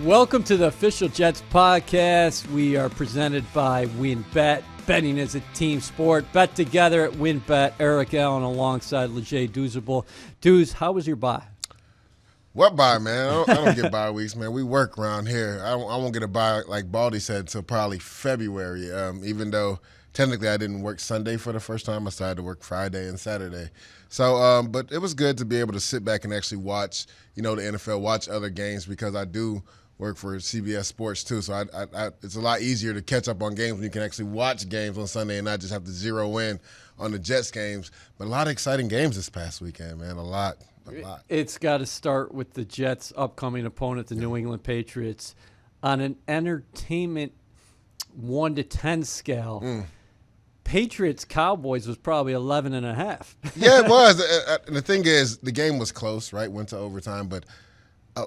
Welcome to the official Jets podcast. We are presented by WynnBET. Betting is a team sport. Bet together at WynnBET. Eric Allen alongside Leger Douzable. Dooz, how was your bye? What bye, man? I don't get bye weeks, man. We work around here. I won't get a bye, like Baldy said, until probably February, even though technically I didn't work Sunday for the first time. I started to work Friday and Saturday. So, but it was good to be able to sit back and actually watch, the NFL, watch other games, because I do work for CBS Sports too, so it's a lot easier to catch up on games when you can actually watch games on Sunday and not just have to zero in on the Jets games. But a lot of exciting games this past weekend, man. A lot. It's got to start with the Jets' upcoming opponent, the New England Patriots. On an entertainment 1 to 10 scale, Patriots-Cowboys was probably 11.5. Yeah, it was. And the thing is, the game was close, right? Went to overtime, but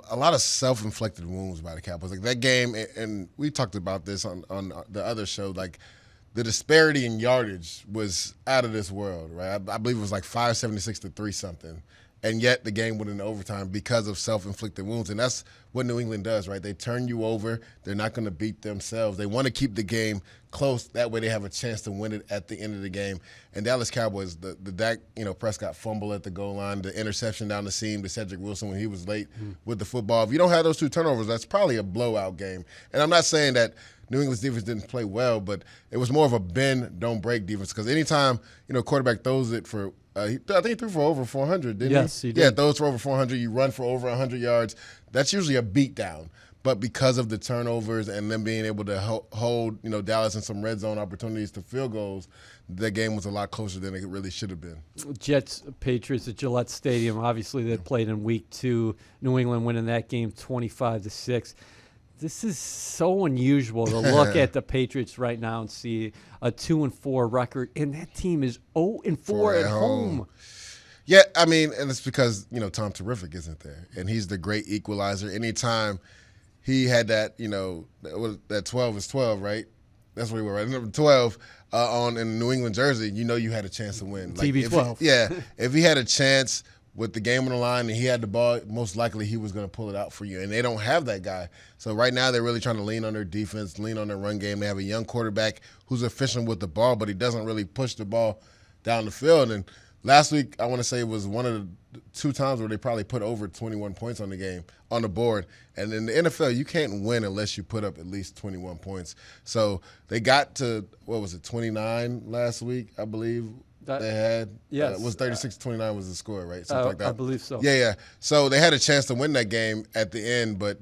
a lot of self-inflicted wounds by the Cowboys. Like that game, and we talked about this on the other show, like the disparity in yardage was out of this world, right? I believe it was like 576 to 3-something. And yet the game went into overtime because of self-inflicted wounds. And that's what New England does, right? They turn you over. They're not going to beat themselves. They want to keep the game close. That way they have a chance to win it at the end of the game. And Dallas Cowboys, the Dak Prescott fumble at the goal line, the interception down the seam to Cedric Wilson when he was late with the football. If you don't have those two turnovers, that's probably a blowout game. And I'm not saying that New England's defense didn't play well, but it was more of a bend, don't break defense. Because anytime, quarterback throws it for I think he threw for over 400, didn't he? Yes, he did. Yeah, throws for over 400. You run for over 100 yards. That's usually a beatdown. But because of the turnovers and them being able to hold, Dallas in some red zone opportunities to field goals, the game was a lot closer than it really should have been. Jets-Patriots at Gillette Stadium. Obviously, they played in Week 2. New England winning that game 25-6. This is so unusual to look at the Patriots right now and see a 2-4 record, and that team is 0-4 at home. Yeah, I mean, and it's because, Tom Terrific isn't there, and he's the great equalizer. Anytime he had that, that 12 is 12, right? That's what he wore, right? Number 12 in the New England jersey, you had a chance to win. Like, TB12. If he had a chance with the game on the line and he had the ball, most likely he was going to pull it out for you. And they don't have that guy. So right now they're really trying to lean on their defense, lean on their run game. They have a young quarterback who's efficient with the ball, but he doesn't really push the ball down the field. And last week, I want to say it was one of the 2 times where they probably put over 21 points on the board. And in the NFL, you can't win unless you put up at least 21 points. So they got to, 29 last week, I believe. They had, yes. It was 36-29 was the score, right? Something like that. I believe so. Yeah. So they had a chance to win that game at the end, but,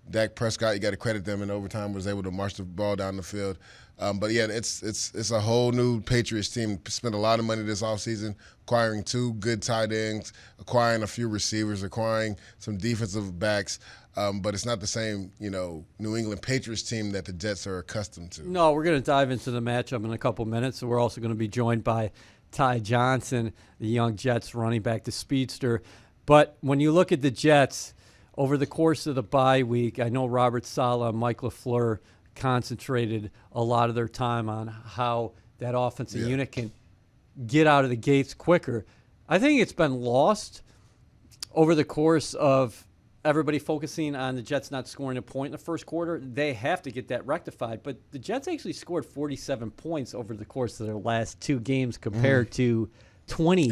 Dak Prescott, you got to credit them in overtime, was able to march the ball down the field. But, yeah, it's a whole new Patriots team. Spent a lot of money this offseason, acquiring 2 good tight ends, acquiring a few receivers, acquiring some defensive backs. But it's not the same, New England Patriots team that the Jets are accustomed to. No, we're going to dive into the matchup in a couple minutes. So we're also going to be joined by Ty Johnson, the young Jets running back, the speedster. But when you look at the Jets over the course of the bye week, I know Robert Saleh and Mike LaFleur concentrated a lot of their time on how that offensive unit can get out of the gates quicker. I think it's been lost over the course of everybody focusing on the Jets not scoring a point in the first quarter. They have to get that rectified. But the Jets actually scored 47 points over the course of their last 2 games compared to 20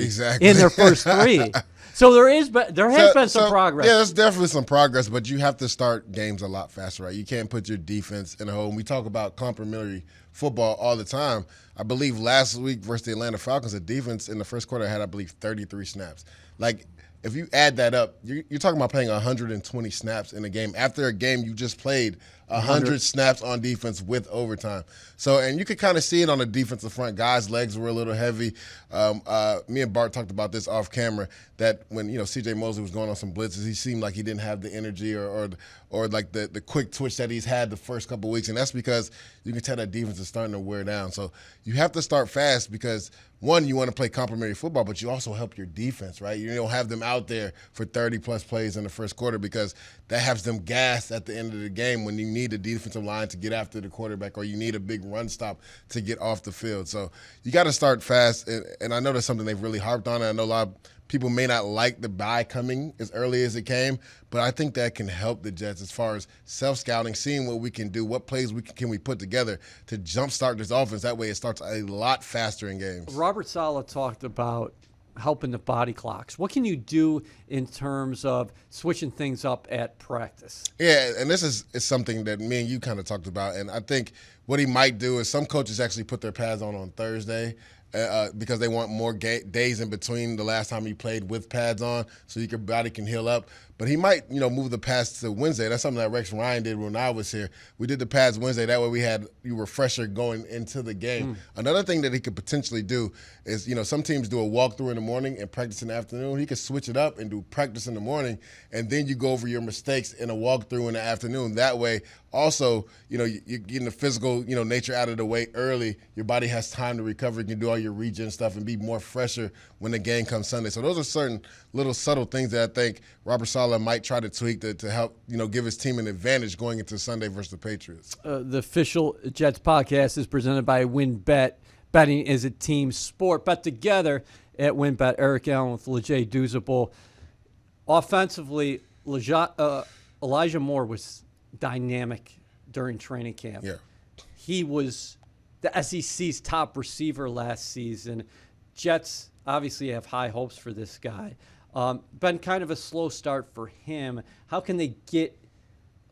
in their first 3. So there has been some progress. Yeah, there's definitely some progress, but you have to start games a lot faster, right? You can't put your defense in a hole. And we talk about complementary football all the time. I believe last week versus the Atlanta Falcons, the defense in the first quarter had, 33 snaps. Like, if you add that up, you're talking about playing 120 snaps in a game. After a game, you just played 100 snaps on defense with overtime. So, and you could kind of see it on the defensive front. Guys' legs were a little heavy. Me and Bart talked about this off camera, that when, C.J. Mosley was going on some blitzes, he seemed like he didn't have the energy or like the quick twitch that he's had the first couple of weeks. And that's because you can tell that defense is starting to wear down. So you have to start fast because, one, you want to play complementary football, but you also help your defense, right? You don't have them out there for 30-plus plays in the first quarter because that has them gassed at the end of the game when you need the defensive line to get after the quarterback or you need a big run stop to get off the field. So you got to start fast, and I know that's something they've really harped on, and I know a lot of people may not like the bye coming as early as it came, but I think that can help the Jets as far as self-scouting, seeing what we can do, what plays can we put together to jumpstart this offense. That way it starts a lot faster in games. Robert Saleh talked about helping the body clocks. What can you do in terms of switching things up at practice? Yeah, and this is something that me and you kind of talked about, and I think what he might do is some coaches actually put their pads on Thursday because they want more days in between the last time you played with pads on so your body can heal up. But he might, move the pads to Wednesday. That's something that Rex Ryan did when I was here. We did the pads Wednesday. That way you were fresher going into the game. Another thing that he could potentially do is, some teams do a walkthrough in the morning and practice in the afternoon. He could switch it up and do practice in the morning, and then you go over your mistakes in a walkthrough in the afternoon. That way, also, you're getting the physical, nature out of the way early. Your body has time to recover. You can do all your regen stuff and be more fresher when the game comes Sunday. So those are certain little subtle things that I think Robert Saleh might try to tweak to help, give his team an advantage going into Sunday versus the Patriots. The official Jets podcast is presented by WynnBET. Betting is a team sport. Bet together at WynnBET. Eric Allen with Leger Douzable. Offensively, Elijah Moore was dynamic during training camp. Yeah. He was the SEC's top receiver last season. Jets obviously have high hopes for this guy. Been kind of a slow start for him. How can they get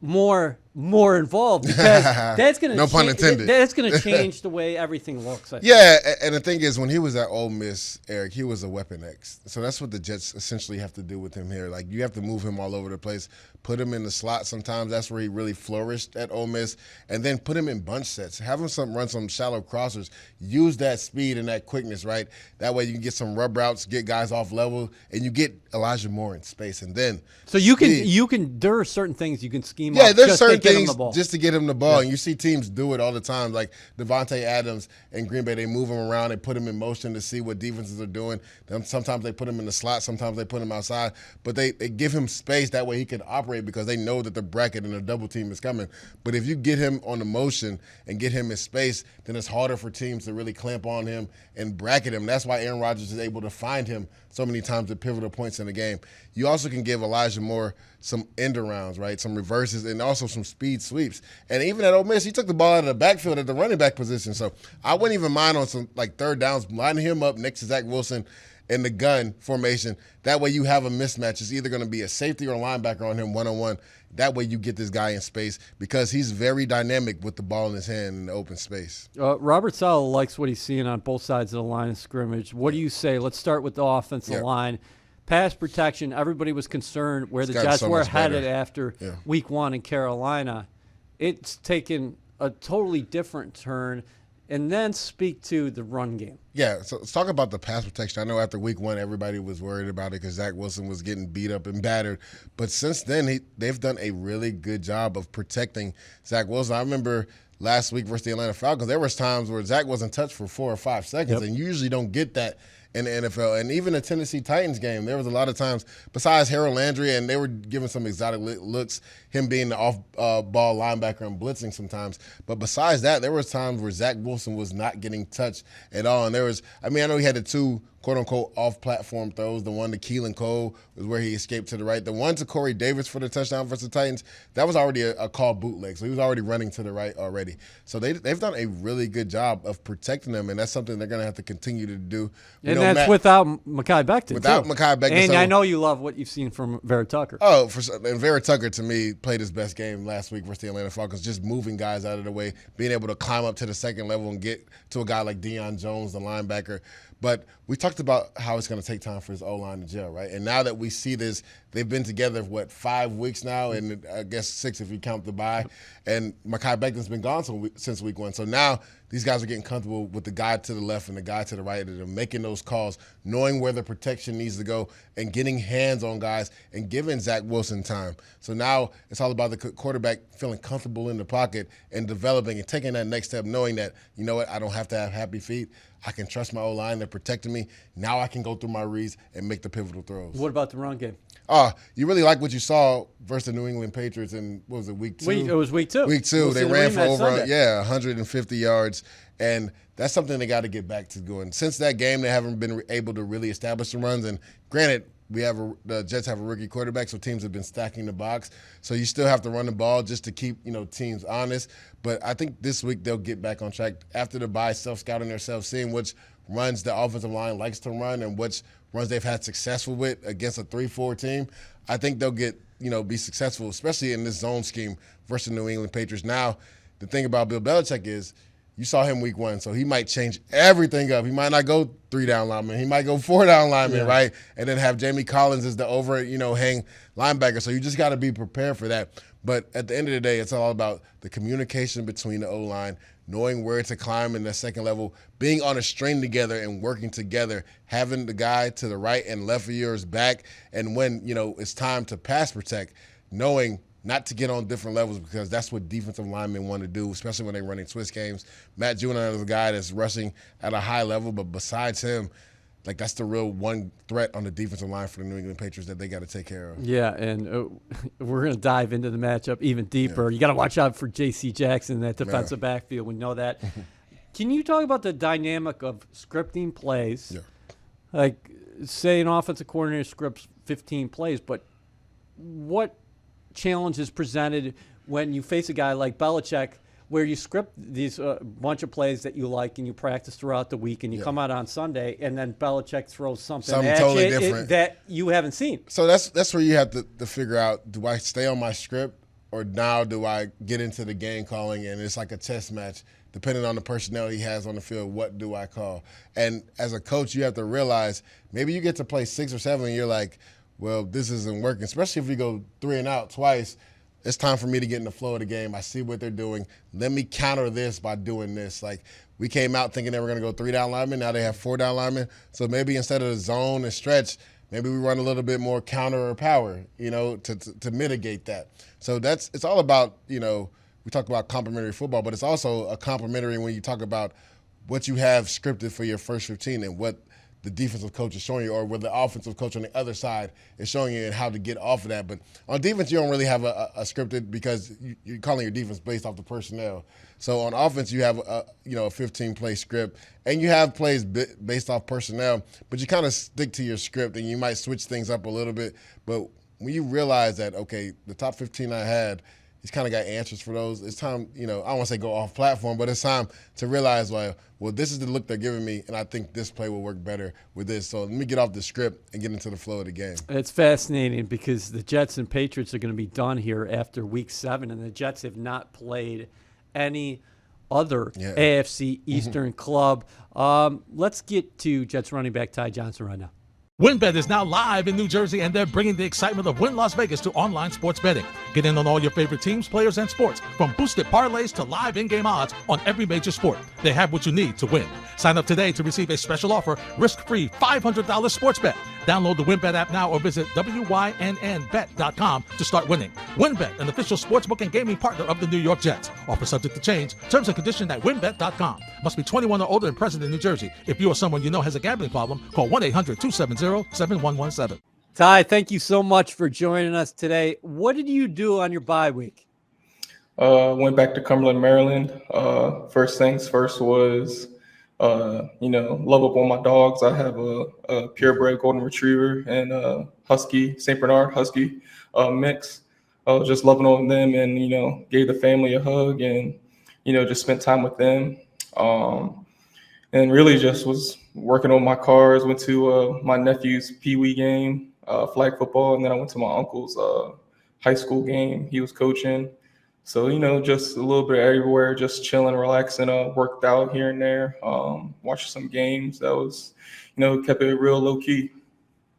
more involved? Because that's going to no pun intended. That's going to change the way everything looks. Yeah, and the thing is, when he was at Ole Miss, Eric, he was a Weapon X. So that's what the Jets essentially have to do with him here. Like, you have to move him all over the place, put him in the slot sometimes. That's where he really flourished at Ole Miss. And then put him in bunch sets. Have him run some shallow crossers. Use that speed and that quickness, right? That way you can get some rub routes, get guys off level, and you get Elijah Moore in space. And then so you can there are certain things you can scheme up. Yeah, there's just certain to get things him the ball. just to get him the ball. Yeah. And you see teams do it all the time. Like Devontae Adams and Green Bay, they move him around, they put him in motion to see what defenses are doing. Then sometimes they put him in the slot, sometimes they put him outside. But they give him space, that way he can operate because they know that the bracket and the double team is coming. But if you get him on the motion and get him in space, then it's harder for teams to really clamp on him and bracket him. That's why Aaron Rodgers is able to find him so many times at pivotal points in the game. You also can give Elijah Moore some end arounds, right? Some reverses and also some speed sweeps. And even at Ole Miss, he took the ball out of the backfield at the running back position. So I wouldn't even mind on some like third downs, lining him up next to Zach Wilson in the gun formation. That way you have a mismatch. It's either going to be a safety or a linebacker on him one-on-one. That way you get this guy in space because he's very dynamic with the ball in his hand in the open space. Robert Saleh likes what he's seeing on both sides of the line of scrimmage. What do you say? Let's start with the offensive line. Pass protection, everybody was concerned where the Jets were headed after week 1 in Carolina. It's taken a totally different turn. And then speak to the run game. Yeah, so let's talk about the pass protection. I know after week 1, everybody was worried about it because Zach Wilson was getting beat up and battered. But since then, they've done a really good job of protecting Zach Wilson. I remember last week versus the Atlanta Falcons, there was times where Zach wasn't touched for 4 or 5 seconds, and you usually don't get that in the NFL. And even the Tennessee Titans game, there was a lot of times, besides Harold Landry, and they were giving some exotic looks, him being the off-ball linebacker and blitzing sometimes. But besides that, there was times where Zach Wilson was not getting touched at all. And there was, I know he had the 2 quote-unquote off-platform throws. The one to Keelan Cole was where he escaped to the right. The one to Corey Davis for the touchdown versus the Titans, that was already a called bootleg. So he was already running to the right already. So they've done a really good job of protecting them, and that's something they're going to have to continue to do. And that's without Mekhi Becton, Without too. Mekhi Becton. And I know you love what you've seen from Vera Tucker. Oh, and Vera Tucker, to me, played his best game last week versus the Atlanta Falcons, just moving guys out of the way, being able to climb up to the second level and get to a guy like Deion Jones, the linebacker. But we talked about how it's going to take time for his O-line to gel, right? And now that we see this, they've been together, 5 weeks now, and I guess 6 if you count the bye. And Mekhi Becton's been gone since week 1. So now these guys are getting comfortable with the guy to the left and the guy to the right, and they're making those calls, knowing where the protection needs to go, and getting hands on guys and giving Zach Wilson time. So now it's all about the quarterback feeling comfortable in the pocket and developing and taking that next step, knowing that, you know what, I don't have to have happy feet. I can trust my O-line. They're protecting me. Now I can go through my reads and make the pivotal throws. What about the run game? You really like what you saw versus the New England Patriots in, what was it, week 2? It was week 2. Week 2, We'll they see the ran for rematch over, Sunday. 150 yards. And that's something they got to get back to going. Since that game, they haven't been able to really establish some runs. And granted, the Jets have a rookie quarterback, so teams have been stacking the box. So you still have to run the ball just to keep teams honest. But I think this week they'll get back on track after the bye, self-scouting themselves, seeing which runs the offensive line likes to run and which runs they've had successful with against a 3-4 team. I think they'll be successful, especially in this zone scheme versus the New England Patriots. Now, the thing about Bill Belichick is you saw him week 1, so he might change everything up. He might not go 3-down lineman. He might go 4-down lineman, right? And then have Jamie Collins as the hang linebacker. So you just got to be prepared for that. But at the end of the day, it's all about the communication between the O-line, knowing where to climb in the second level, being on a string together and working together, having the guy to the right and left of yours back, and when it's time to pass protect, knowing not to get on different levels because that's what defensive linemen want to do, especially when they're running twist games. Matt Judon is a guy that's rushing at a high level, but besides him, that's the real one threat on the defensive line for the New England Patriots that they got to take care of. Yeah, and we're going to dive into the matchup even deeper. Yeah. You got to watch out for J.C. Jackson, that defensive backfield. We know that. Can you talk about the dynamic of scripting plays? Yeah. Like, say an offensive coordinator scripts 15 plays, but what challenge is presented when you face a guy like Belichick where you script these bunch of plays that you like and you practice throughout the week and you come out on Sunday and then Belichick throws something at totally you different that you haven't seen. So that's where you have to figure out, do I stay on my script or now do I get into the game calling and it's like a test match. Depending on the personnel he has on the field, what do I call? And as a coach, you have to realize maybe you get to play 6 or 7 and you're like, well, this isn't working, especially if you go 3 and out twice. It's time for me to get in the flow of the game. I see what they're doing. Let me counter this by doing this. Like, we came out thinking they were going to go 3-down linemen. Now they have 4-down linemen. So maybe instead of the zone and stretch, maybe we run a little bit more counter or power, to mitigate that. So it's all about, we talk about complementary football, but it's also a complementary when you talk about what you have scripted for your first 15 and what the defensive coach is showing you, or where the offensive coach on the other side is showing you and how to get off of that. But on defense, you don't really have a scripted because you're calling your defense based off the personnel. So on offense, you have a 15-play script, and you have plays based off personnel, but you kind of stick to your script, and you might switch things up a little bit. But when you realize that, okay, the top 15 I had, he's kind of got answers for those. It's time, I don't want to say go off platform, but it's time to realize, well, this is the look they're giving me, and I think this play will work better with this. So let me get off the script and get into the flow of the game. It's fascinating because the Jets and Patriots are going to be done here after Week 7, and the Jets have not played any other AFC Eastern club. Let's get to Jets running back Ty Johnson right now. WynnBET is now live in New Jersey, and they're bringing the excitement of Wynn Las Vegas to online sports betting. Get in on all your favorite teams, players, and sports, from boosted parlays to live in-game odds on every major sport. They have what you need to win. Sign up today to receive a special offer, risk-free $500 sports bet. Download the WynnBET app now or visit WYNNBet.com to start winning. WynnBET, an official sportsbook and gaming partner of the New York Jets. Offer subject to change. Terms and conditions at WynnBET.com. Must be 21 or older and present in New Jersey. If you or someone you know has a gambling problem, call 1-800-270-7117. Ty, thank you so much for joining us today. What did you do on your bye week? Went back to Cumberland, Maryland. First things first was, love up on my dogs. I have a purebred golden retriever and a husky, St. Bernard husky mix. Just loving on them and, gave the family a hug and, just spent time with them. And really just was working on my cars, went to my nephew's Pee-wee game, flag football, and then I went to my uncle's high school game. He was coaching. So, just a little bit everywhere, just chilling, relaxing, worked out here and there, watched some games. That was, kept it real low key.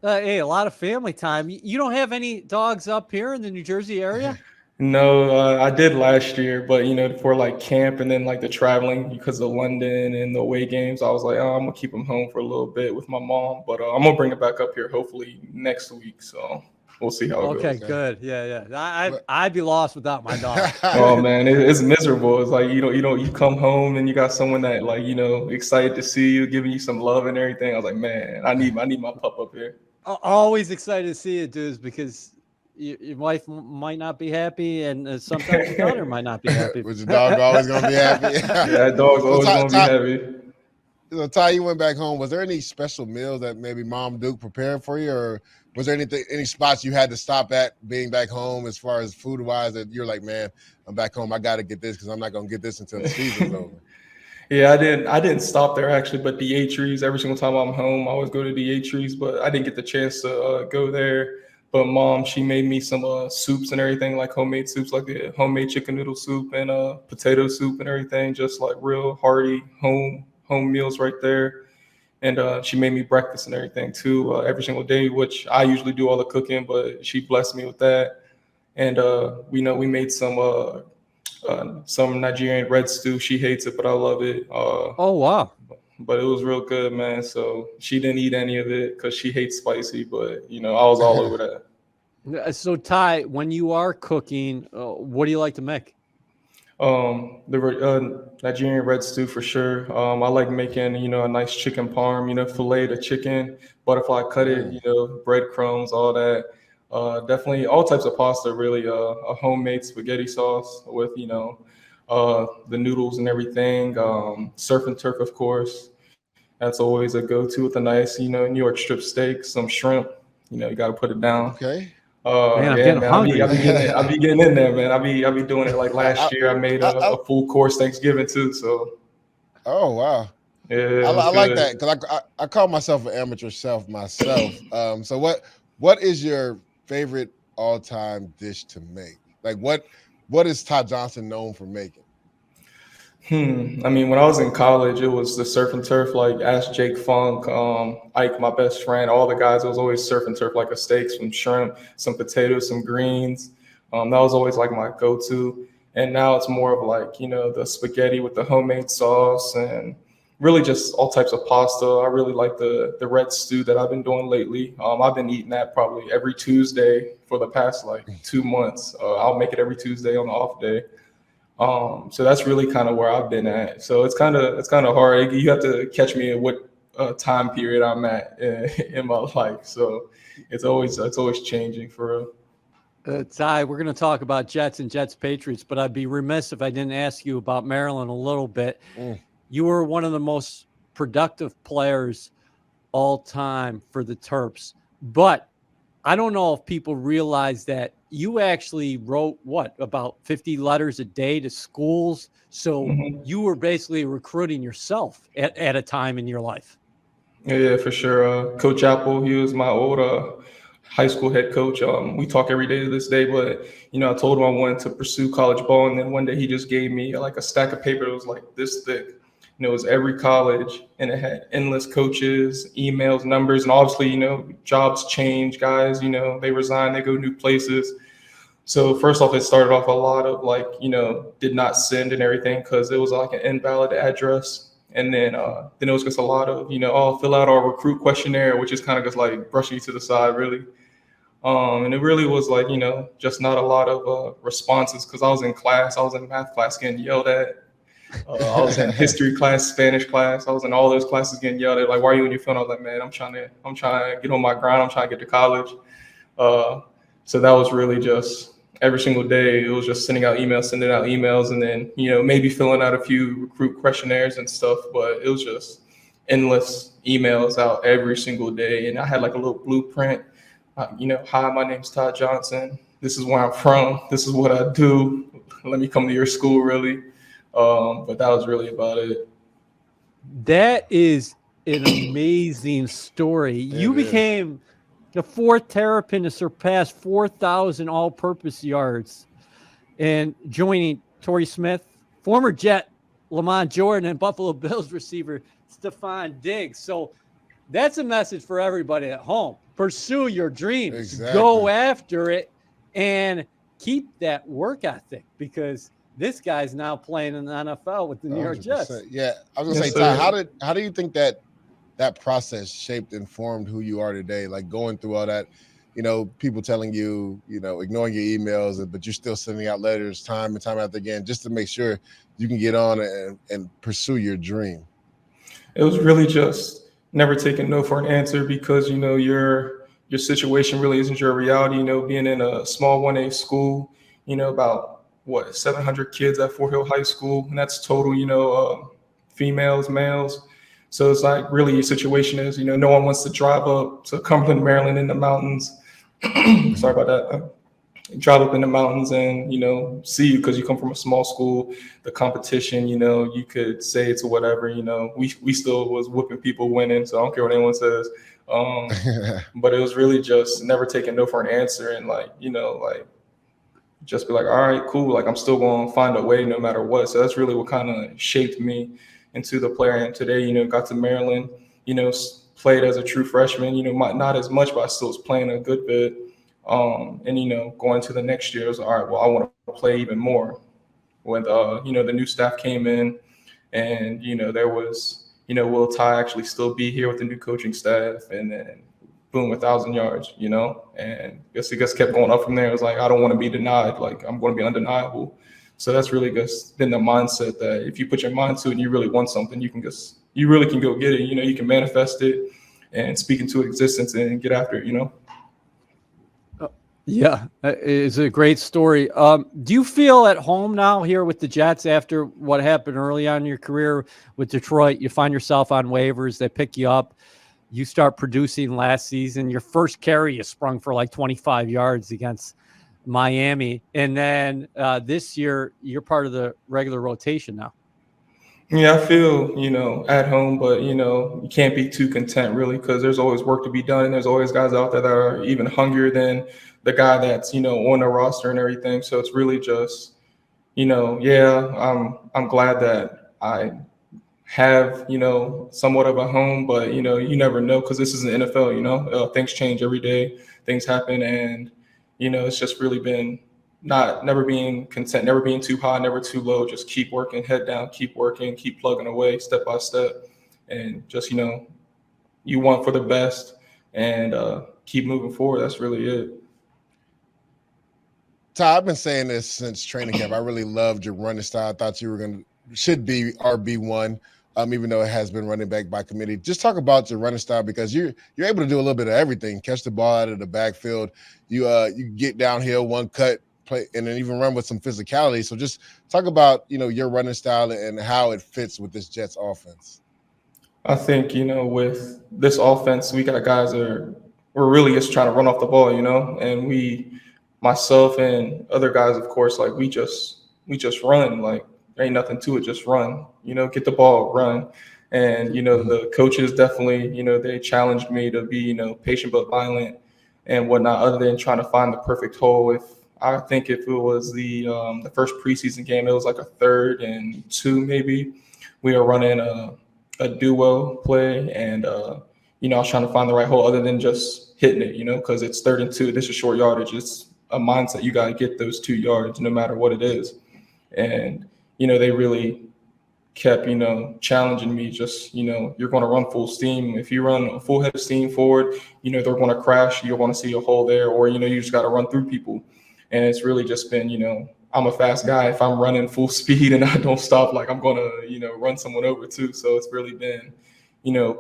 Hey, a lot of family time. You don't have any dogs up here in the New Jersey area? No, I did last year, but, for like camp and then like the traveling because of London and the away games, I was like, I'm going to keep them home for a little bit with my mom, but I'm going to bring it back up here hopefully next week. So we'll see how it goes. Okay, good. Yeah. I'd be lost without my dog. Oh man, it's miserable. It's like, you come home and you got someone that like, excited to see you, giving you some love and everything. I was like, man, I need my pup up here. Always excited to see it, dudes, because your wife might not be happy, and sometimes your daughter might not be happy. Was your dog always gonna be happy? Yeah, that dog's So always gonna be heavy. So Ty, you went back home. Was there any special meals that maybe Mom Duke prepared for you, or was there any spots you had to stop at being back home as far as food wise that you're like, man, I'm back home. I got to get this because I'm not gonna get this until the season's over. Yeah, I didn't stop there actually, but DH every single time I'm home, I always go to DH, but I didn't get the chance to go there. But Mom, she made me some soups and everything, like homemade soups, like the homemade chicken noodle soup and potato soup and everything, just like real hearty home meals right there. And she made me breakfast and everything too, every single day, which I usually do all the cooking, but she blessed me with that. And we made some Nigerian red stew. She hates it, but I love it. Oh, wow. But it was real good, man. So she didn't eat any of it because she hates spicy. But I was all over that. So Ty, when you are cooking, what do you like to make? The Nigerian red stew for sure. I like making a nice chicken parm. Fillet the chicken, butterfly cut it. Breadcrumbs, all that. Definitely all types of pasta. Really, a homemade spaghetti sauce with the noodles and everything. Surf and turf, of course. That's always a go-to with a nice, New York strip steak, some shrimp. You got to put it down. Okay. Man, I'm Yeah, getting man. hungry. I be getting in there, man. I be doing it like last year. I made a full course Thanksgiving too. So. Oh wow. Yeah, I like that because I call myself an amateur chef myself. So what is your favorite all-time dish to make? Like what is Todd Johnson known for making? I mean, when I was in college, it was the surf and turf. Like, ask Jake Funk, Ike, my best friend, all the guys. It was always surf and turf, like a steak, some shrimp, some potatoes, some greens. That was always like my go-to. And now it's more of like the spaghetti with the homemade sauce and really just all types of pasta. I really like the red stew that I've been doing lately. I've been eating that probably every Tuesday for the past like 2 months. I'll make it every Tuesday on the off day. So that's really kind of where I've been at. So it's kind of hard. You have to catch me at what time period I'm at in my life. So it's always changing for real. Ty, we're going to talk about Jets and Jets-Patriots, but I'd be remiss if I didn't ask you about Maryland a little bit. You were one of the most productive players all time for the Terps, but I don't know if people realize that you actually wrote about 50 letters a day to schools. So you were basically recruiting yourself at a time in your life. Yeah, for sure. Coach Apple, he was my old high school head coach. We talk every day to this day, but I told him I wanted to pursue college ball, and then one day he just gave me like a stack of paper that was like this thick. It was every college, and it had endless coaches, emails, numbers, and obviously, jobs change, guys. They resign, they go new places. So first off, it started off a lot of like, did not send and everything because it was like an invalid address. And then it was just a lot of, fill out our recruit questionnaire, which is kind of just like brushing you to the side, really. And it really was like, just not a lot of responses because I was in class, I was in math class getting yelled at. I was in history class, Spanish class. I was in all those classes getting yelled at. Like, why are you on your phone? I was like, man, I'm trying to get on my grind. I'm trying to get to college. So that was really just every single day. It was just sending out emails, and then maybe filling out a few recruit questionnaires and stuff. But it was just endless emails out every single day. And I had like a little blueprint. Hi, my name's Todd Johnson. This is where I'm from. This is what I do. Let me come to your school, really. But that was really about it. That is an amazing story. You became the fourth Terrapin to surpass 4,000 all-purpose yards, and joining Torrey Smith, former Jet Lamont Jordan, and Buffalo Bills receiver Stephon Diggs. So that's a message for everybody at home. Pursue your dreams. Exactly. Go after it, and keep that work ethic because this guy's now playing in the NFL with the New York Jets. Yeah, I was gonna say, Ty, how do you think that process shaped and formed who you are today? Like going through all that, people telling you, ignoring your emails, but you're still sending out letters time and time after again, just to make sure you can get on and pursue your dream. It was really just never taking no for an answer because you're your situation really isn't your reality. Being in a small 1A school, about 700 kids at Fort Hill High School, and that's total, females, males. So it's like really your situation is, no one wants to drive up to Cumberland, Maryland in the mountains. Sorry about that. Drive up in the mountains and see you because you come from a small school. The competition, you could say it's whatever. We still was whooping people winning, so I don't care what anyone says. But it was really just never taking no for an answer, and just be like, all right, cool. Like I'm still going to find a way no matter what. So that's really what kind of shaped me into the player I am today. Got to Maryland, played as a true freshman. Not as much, but I still was playing a good bit. And going to the next year, it was all right. Well, I want to play even more. When the new staff came in, and there was will Ty actually still be here with the new coaching staff, and then boom, 1,000 yards. And it just kept going up from there. It was like I don't want to be denied. Like I'm going to be undeniable. So that's really just been the mindset that if you put your mind to it and you really want something, you really can go get it. You can manifest it and speak into existence and get after it. Yeah, it's a great story. Do you feel at home now here with the Jets after what happened early on in your career with Detroit? You find yourself on waivers, they pick you up, you start producing last season. Your first carry, you sprung for like 25 yards against Miami. And then this year, you're part of the regular rotation now. Yeah, I feel, at home, but, you can't be too content really because there's always work to be done. There's always guys out there that are even hungrier than the guy that's, on the roster and everything. So it's really just, yeah, I'm glad that I have, somewhat of a home, but, you never know because this is the NFL, things change every day, things happen. And, it's just really been never being content, never being too high, never too low. Just keep working, head down, keep working, keep plugging away step by step. And just, you want for the best and keep moving forward. That's really it. Ty, I've been saying this since training camp. I really loved your running style. I thought you should be RB1, even though it has been running back by committee. Just talk about your running style because you're able to do a little bit of everything. Catch the ball out of the backfield. You get downhill, one cut, play, and then even run with some physicality. So just talk about, your running style and how it fits with this Jets offense. I think, with this offense, we got guys we're really just trying to run off the ball, and myself and other guys, of course, like we just run, like there ain't nothing to it, just run, get the ball, run. And, the coaches definitely, they challenged me to be, patient but violent and whatnot, other than trying to find the perfect hole. I think if it was the first preseason game, it was like a 3rd and 2 maybe. We were running a duo play, and I was trying to find the right hole other than just hitting it, because it's 3rd and 2. This is short yardage. It's a mindset. You got to get those 2 yards no matter what it is. And they really kept challenging me. Just you're going to run full steam. If you run a full head of steam forward, they're going to crash. You're going to see a hole there, or you just got to run through people. And it's really just been, I'm a fast guy. If I'm running full speed and I don't stop, like I'm going to, run someone over too. So it's really been,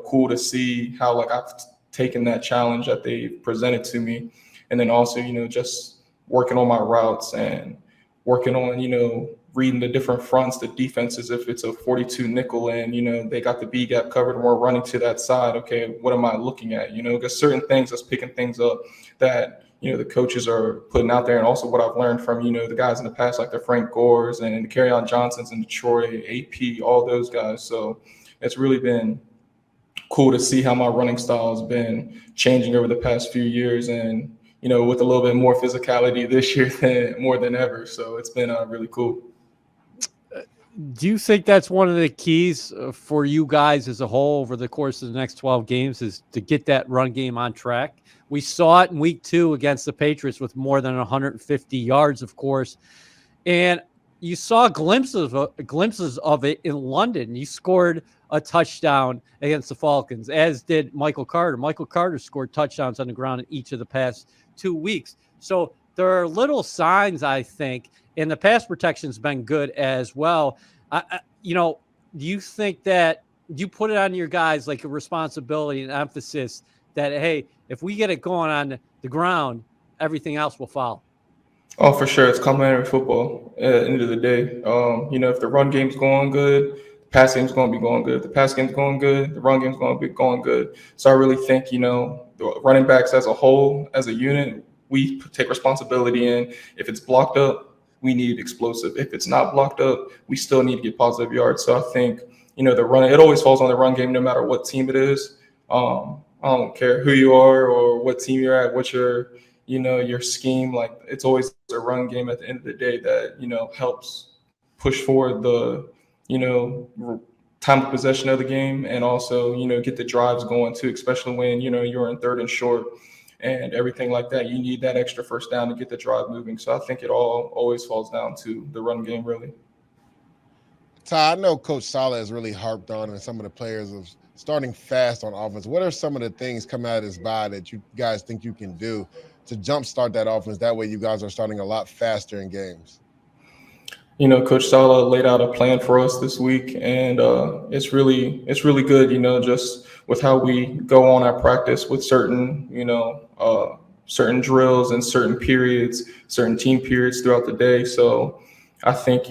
cool to see how like I've taken that challenge that they presented to me. And then also, just working on my routes and working on, reading the different fronts, the defenses. If it's a 42 nickel and, they got the B gap covered and we're running to that side. Okay, what am I looking at? Because certain things, that's picking things up that, the coaches are putting out there, and also what I've learned from, the guys in the past, like the Frank Gores and the Kerryon Johnsons in Detroit, AP, all those guys. So it's really been cool to see how my running style has been changing over the past few years, and, with a little bit more physicality this year more than ever. So it's been really cool. Do you think that's one of the keys for you guys as a whole over the course of the next 12 games is to get that run game on track? We saw it in week 2 against the Patriots with more than 150 yards, of course. And you saw glimpses of it in London. You scored a touchdown against the Falcons, as did Michael Carter. Michael Carter scored touchdowns on the ground in each of the past 2 weeks. So there are little signs, I think, and the pass protection's been good as well. Do you think that you put it on your guys like a responsibility and emphasis that, hey, if we get it going on the ground, everything else will follow? Oh, for sure. It's complementary football at the end of the day. If the run game's going good, the pass game's going to be going good. If the pass game's going good, the run game's going to be going good. So I really think, the running backs as a whole, as a unit, we take responsibility in. If it's blocked up, we need explosive. If it's not blocked up, we still need to get positive yards. So I think, the run, it always falls on the run game no matter what team it is. I don't care who you are or what team you're at, what your scheme, like it's always a run game at the end of the day that, helps push forward the, time of possession of the game and also, get the drives going too, especially when, you're in third and short and everything like that. You need that extra first down to get the drive moving. So I think it all always falls down to the run game, really. Ty, I know Coach Saleh has really harped on and some of the players of starting fast on offense. What are some of the things coming out of this bye that you guys think you can do to jumpstart that offense? That way you guys are starting a lot faster in games. Coach Saleh laid out a plan for us this week, and it's really good, just with how we go on our practice with certain, certain drills and certain periods, certain team periods throughout the day. So I think,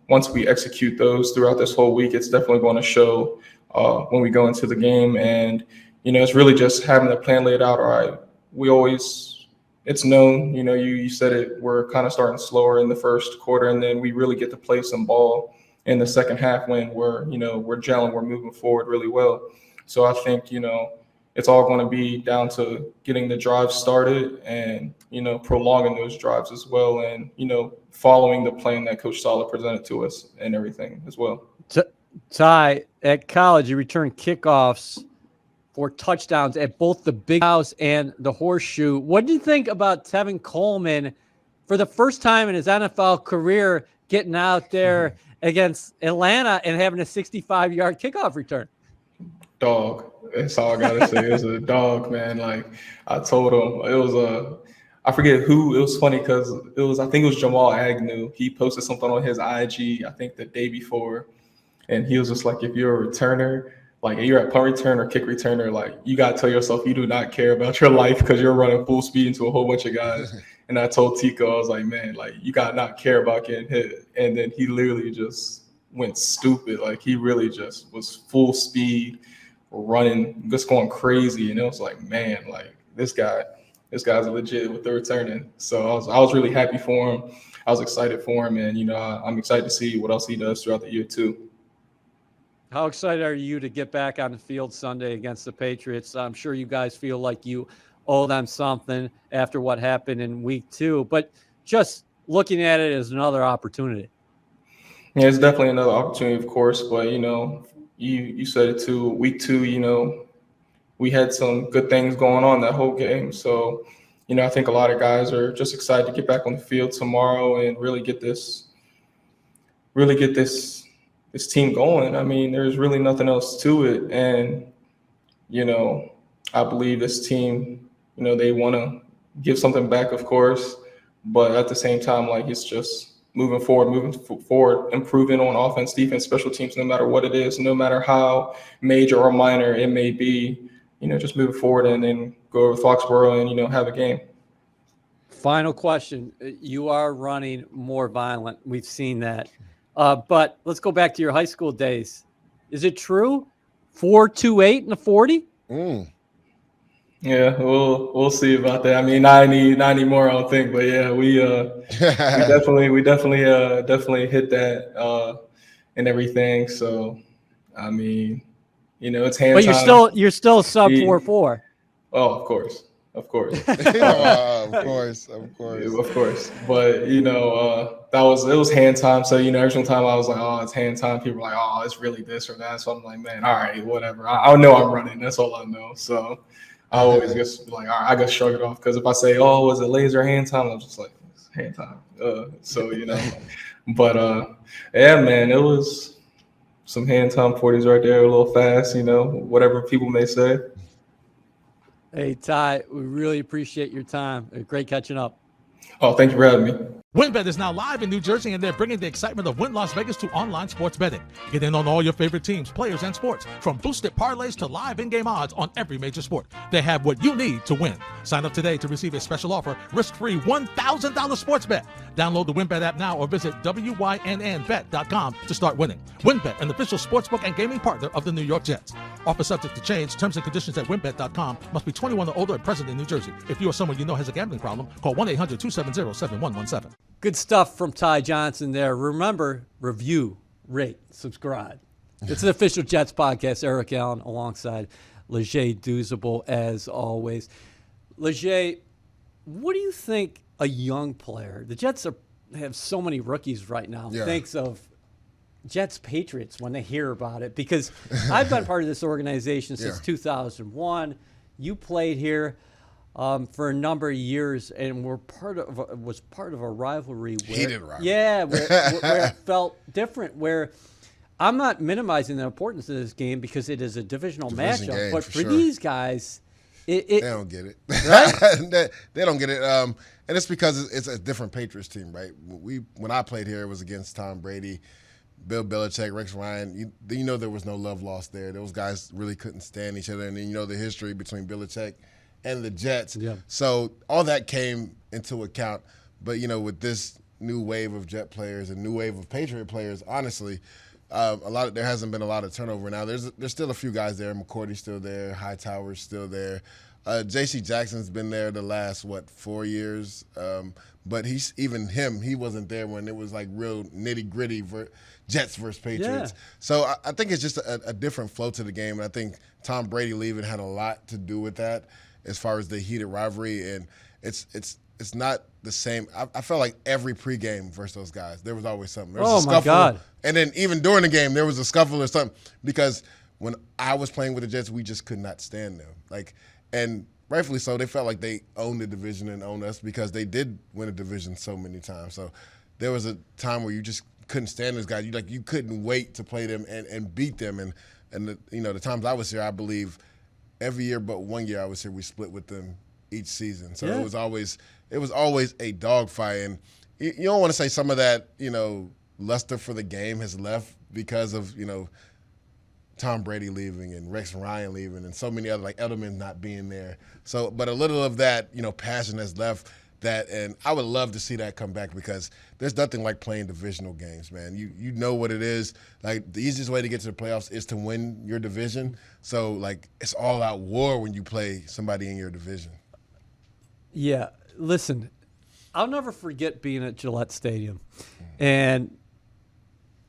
once we execute those throughout this whole week, it's definitely going to show when we go into the game. And, it's really just having the plan laid out. All right, it's known, you said it, we're kind of starting slower in the first quarter, and then we really get to play some ball in the second half when we're gelling, we're moving forward really well. So I think, it's all going to be down to getting the drive started and, prolonging those drives as well. And, following the plan that Coach Saleh presented to us and everything as well. Ty, at college, you returned kickoffs for touchdowns at both the Big House and the Horseshoe. What do you think about Tevin Coleman for the first time in his NFL career getting out there against Atlanta and having a 65-yard kickoff return? Dog. That's all I got to say. It was a dog, man. Like I told him, it was I forget who. It was funny because I think it was Jamal Agnew. He posted something on his IG, I think the day before. And he was just like, if you're a returner, like you're a punt return or kick returner, like you got to tell yourself you do not care about your life because you're running full speed into a whole bunch of guys. And I told Tico, I was like, man, like you got to not care about getting hit. And then he literally just went stupid. Like he really just was full speed running, just going crazy. And it was like, man, like this guy's legit with the returning. So I was really happy for him. I was excited for him. And, I'm excited to see what else he does throughout the year too. How excited are you to get back on the field Sunday against the Patriots? I'm sure you guys feel like you owe them something after what happened in week 2, but just looking at it as another opportunity. Yeah, it's definitely another opportunity, of course, but, you said it too, week 2, we had some good things going on that whole game. So, I think a lot of guys are just excited to get back on the field tomorrow and really get this team going. I mean, there's really nothing else to it. And, I believe this team, they want to give something back, of course, but at the same time, like it's just moving forward, improving on offense, defense, special teams, no matter what it is, no matter how major or minor it may be, just moving forward and then go over to Foxborough and, have a game. Final question. You are running more violent. We've seen that. But let's go back to your high school days. Is it true? 4.28 in the 40? Yeah, we'll see about that. I mean, not anymore, I don't think, but yeah, we definitely hit that and everything. So, I mean, it's hand time. But you're still sub 4.4. Oh, of course. Of course. Of course. But it was hand time. So every single time I was like, oh, it's hand time, people were like, oh, it's really this or that. So I'm like, man, all right, whatever. I know I'm running. That's all I know. So I always just like, all right, I gotta shrug it off because if I say, oh, was it laser hand time? I'm just like, it's hand time. But yeah, man, it was some hand time 40s right there, a little fast. Whatever people may say. Hey, Ty, we really appreciate your time. Great catching up. Oh, thank you for having me. WynnBET is now live in New Jersey, and they're bringing the excitement of Wynn Las Vegas to online sports betting. Get in on all your favorite teams, players, and sports, from boosted parlays to live in-game odds on every major sport. They have what you need to win. Sign up today to receive a special offer, risk-free $1,000 sports bet. Download the WynnBET app now or visit wynnbet.com to start winning. WynnBET, an official sportsbook and gaming partner of the New York Jets. Offer subject to change. Terms and conditions at wynnbet.com. Must be 21 or older and present in New Jersey. If you or someone you know has a gambling problem, call 1-800-270-7117. Good stuff from Ty Johnson there. Remember, review, rate, subscribe. It's an official Jets podcast. Eric Allen alongside Leger Douzable as always. Leger, what do you think a young player, the Jets have so many rookies right now, thinks of Jets-Patriots when they hear about it? Because I've been part of this organization since 2001. You played here for a number of years, and was part of a rivalry. Heated rivalry. Yeah, where it felt different. Where I'm not minimizing the importance of this game because it is a divisional matchup, game, but for sure. these guys, they don't get it. Right? they don't get it. And it's because it's a different Patriots team, right? When I played here, it was against Tom Brady, Bill Belichick, Rex Ryan. You know there was no love lost there. Those guys really couldn't stand each other. And then you know the history between Belichick and the Jets. Yeah. So all that came into account. But, you know, with this new wave of Jet players and new wave of Patriot players, honestly, there hasn't been a lot of turnover. Now there's still a few guys there. McCourty's still there. Hightower's still there. J.C. Jackson's been there the last 4 years. But he wasn't there when it was like real nitty gritty Jets versus Patriots. Yeah. So I think it's just a different flow to the game, and I think Tom Brady leaving had a lot to do with that as far as the heated rivalry. And it's not the same. I felt like every pregame versus those guys, there was always something. There was a scuffle, my God! And then even during the game, there was a scuffle or something because when I was playing with the Jets, we just could not stand them. And rightfully so, they felt like they owned the division and owned us because they did win a division so many times. So there was a time where you just couldn't stand those guys. You couldn't wait to play them and beat them. And the times I was here, I believe every year but 1 year I was here, we split with them each season. So it was always a dogfight. And you don't want to say some of that, luster for the game has left because of, Tom Brady leaving and Rex Ryan leaving and so many other, like Edelman not being there. So, but a little of that, passion has left that, and I would love to see that come back because there's nothing like playing divisional games, man. You know what it is. Like, the easiest way to get to the playoffs is to win your division. So, it's all out war when you play somebody in your division. Yeah. Listen, I'll never forget being at Gillette Stadium, and